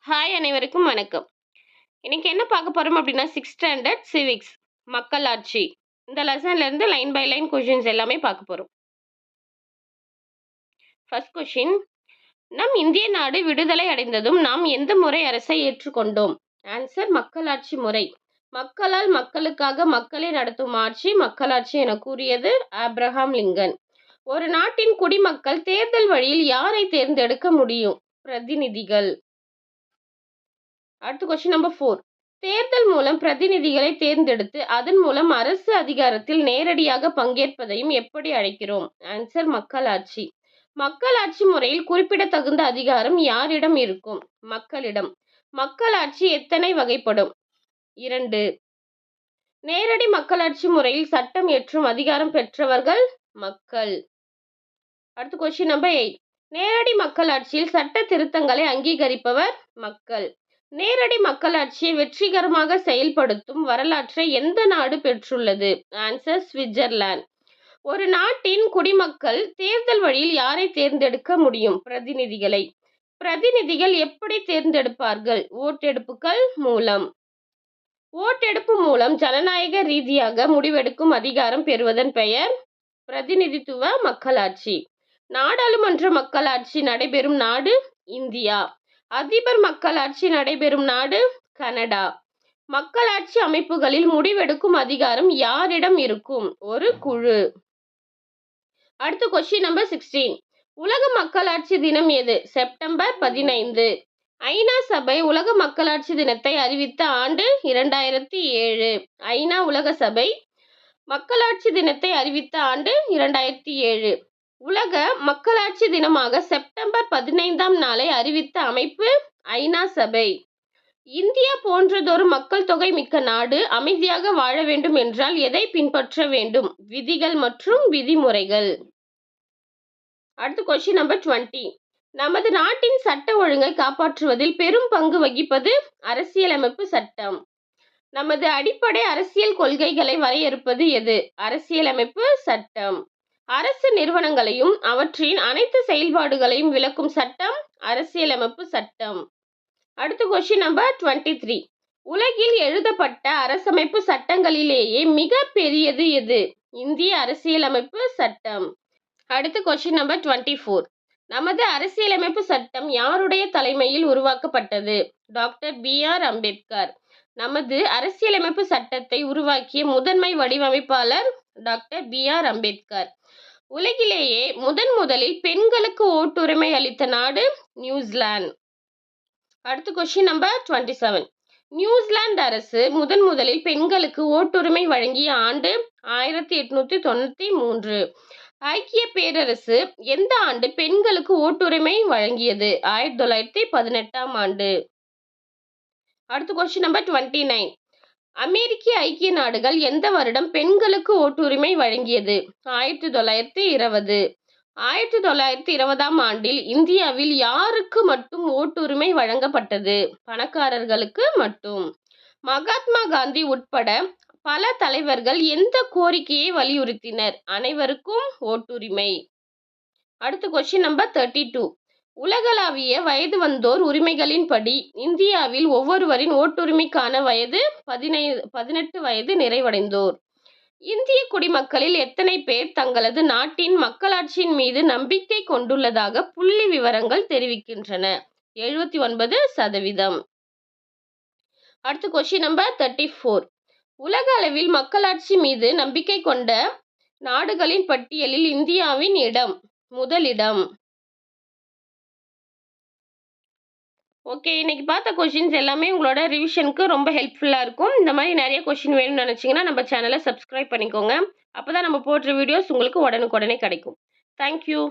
Hi அனைவருக்கும் வணக்கம். இன்னைக்கு என்ன பார்க்க போறோம் அப்படின்னா 6th ஸ்டாண்டர்ட் சிவிக்ஸ் மக்களாட்சி. இந்த லெசன்ல இருந்து லைன் பை லைன் கொஷின்ஸ் எல்லாமே பார்க்க போறோம். ஃபர்ஸ்ட் கொஷின், நம் இந்திய நாடு விடுதலை அடைந்ததும் நாம் எந்த முறை அரசை ஏற்றுக்கொண்டோம்? ஆன்சர், மக்களாட்சி முறை. மக்களால் மக்களுக்காக மக்களே நடத்தும் ஆட்சி மக்களாட்சி என கூறியது ஆப்ரஹாம் லிங்கன். ஒரு நாட்டின் குடிமக்கள் தேர்தல் வழியில் யாரை தேர்ந்தெடுக்க முடியும்? பிரதிநிதிகள். அடுத்த கொஸ்டின் நம்பர் 4. தேர்தல் மூலம் பிரதிநிதிகளை தேர்ந்தெடுத்து அதன் மூலம் அரசு அதிகாரத்தில் நேரடியாக பங்கேற்பதையும் எப்படி அழைக்கிறோம்? ஆன்சர், மக்களாட்சி. மக்களாட்சி முறையில் குறிப்பிடத்தகுந்த அதிகாரம் யாரிடம் இருக்கும்? மக்களிடம். மக்களாட்சி எத்தனை வகைப்படும்? 2. நேரடி மக்களாட்சி முறையில் சட்டம் இயற்றும் அதிகாரம் பெற்றவர்கள் மக்கள். அடுத்த கொஸ்டின் நம்பர் 8. நேரடி மக்களாட்சியில் சட்ட திருத்தங்களை அங்கீகரிப்பவர் மக்கள். நேரடி மக்களாட்சியை வெற்றிகரமாக செயல்படுத்தும் வரலாற்றை எந்த நாடு பெற்றுள்ளது? Answer, Switzerland. ஒரு நாட்டின் குடிமக்கள் தேர்தல் வழியில் யாரை தேர்ந்தெடுக்க முடியும்? பிரதிநிதிகளை. பிரதிநிதிகள் எப்படி தேர்ந்தெடுப்பார்கள்? ஓட்டெடுப்புகள் மூலம். ஓட்டெடுப்பு மூலம் ஜனநாயக ரீதியாக முடிவெடுக்கும் அதிகாரம் பெறுவதன் பெயர் பிரதிநிதித்துவ மக்களாட்சி. நாடாளுமன்ற மக்களாட்சி நடைபெறும் நாடு இந்தியா. அதிபர் மக்களாட்சி நடைபெறும் நாடு கனடா. மக்களாட்சி அமைப்புகளில் முடிவெடுக்கும் அதிகாரம் யாரிடம் இருக்கும்? ஒரு குழு. அடுத்த கொஸ்டின் நம்பர் 16. உலக மக்களாட்சி தினம் எது? செப்டம்பர் 15. ஐநா சபை உலக மக்களாட்சி தினத்தை அறிவித்த ஆண்டு 2007. ஐநா உலக சபை மக்களாட்சி தினத்தை அறிவித்த ஆண்டு 2007. உலக மக்களாட்சி தினமாக செப்டம்பர் 15ஆம் நாளை அறிவித்த அமைப்பு ஐநா சபை. இந்தியா போன்றதொரு மக்கள் தொகை மிக்க நாடு அமைதியாக வாழ வேண்டும் என்றால் எதை பின்பற்ற வேண்டும்? விதிகள் மற்றும் விதிமுறைகள். அடுத்த கொஸ்டின் நம்பர் 20. நமது நாட்டின் சட்ட ஒழுங்கை காப்பாற்றுவதில் பெரும் பங்கு வகிப்பது அரசியலமைப்பு சட்டம். நமது அடிப்படை அரசியல் கொள்கைகளை வரையறுப்பது எது? அரசியலமைப்பு சட்டம். அரசு நிறுவனங்களையும் அவற்றின் அனைத்து செயல்பாடுகளையும் விளக்கும் சட்டம் அரசியலமைப்பு சட்டம். அடுத்த கொஸ்டின் நம்பர் 23. உலகில் எழுதப்பட்ட அரசமைப்பு சட்டங்களிலேயே மிக பெரியது எது? இந்திய அரசியலமைப்பு சட்டம். அடுத்த கொஸ்டின் நம்பர் 24. நமது அரசியலமைப்பு சட்டம் யாருடைய தலைமையில் உருவாக்கப்பட்டது? Doctor B.R. அம்பேத்கர். நமது அரசியலமைப்பு சட்டத்தை உருவாக்கிய முதன்மை வடிவமைப்பாளர் டாக்டர் B.R. அம்பேத்கர். உலகிலேயே முதலில் பெண்களுக்கு ஓட்டுரிமை அளித்த நாடு நியூசிலாந்து. அடுத்த கொஸ்டின் நம்பர் 27. நியூசிலாந்து அரசு முதலில் பெண்களுக்கு ஓட்டுரிமை வழங்கிய ஆண்டு 1893. ஐக்கிய பேரரசு எந்த ஆண்டு பெண்களுக்கு ஓட்டுரிமை வழங்கியது? 1918ஆம் ஆண்டு. அடுத்த கொஸ்டின் நம்பர் 29. அமெரிக்க ஐக்கிய நாடுகள் எந்த வருடம் பெண்களுக்கு ஓட்டுரிமை வழங்கியது? 1920. 1920ஆம் ஆண்டில் இந்தியாவில் யாருக்கு மட்டும் ஓட்டுரிமை வழங்கப்பட்டது? பணக்காரர்களுக்கு மட்டும். மகாத்மா காந்தி உட்பட பல தலைவர்கள் எந்த கோரிக்கையை வலியுறுத்தினர்? அனைவருக்கும் ஓட்டுரிமை. அடுத்த கொஸ்டின் நம்பர் 32. உலகளாவிய வயது வந்தோர் உரிமைகளின்படி இந்தியாவில் ஒவ்வொருவரின் ஓட்டுரிமைக்கான வயது 18 வயது நிறைவடைந்தோர். இந்திய குடிமக்களில் எத்தனை பேர் தங்களது நாட்டின் மக்களாட்சியின் மீது நம்பிக்கை கொண்டுள்ளதாக புள்ளி விவரங்கள் தெரிவிக்கின்றன? 79%. அடுத்த கொஸ்டின் நம்பர் 34. உலக அளவில் மக்களாட்சி மீது நம்பிக்கை கொண்ட நாடுகளின் பட்டியலில் இந்தியாவின் இடம் முதலிடம். ஓகே, இன்னைக்கு பார்த்த கொஷின்ஸ் எல்லாமே உங்களோட ரிவிஷனுக்கு ரொம்ப ஹெல்ப்ஃபுல்லாக இருக்கும். இந்த மாதிரி நிறைய கொஷின் வேணும்னு நினச்சிங்கன்னா நம்ம சேனலை சப்ஸ்கிரைப் பண்ணிக்கோங்க. அப்போ தான் நம்ம போடுற வீடியோஸ் உங்களுக்கு உடனுக்குடனே கிடைக்கும். தேங்க்யூ.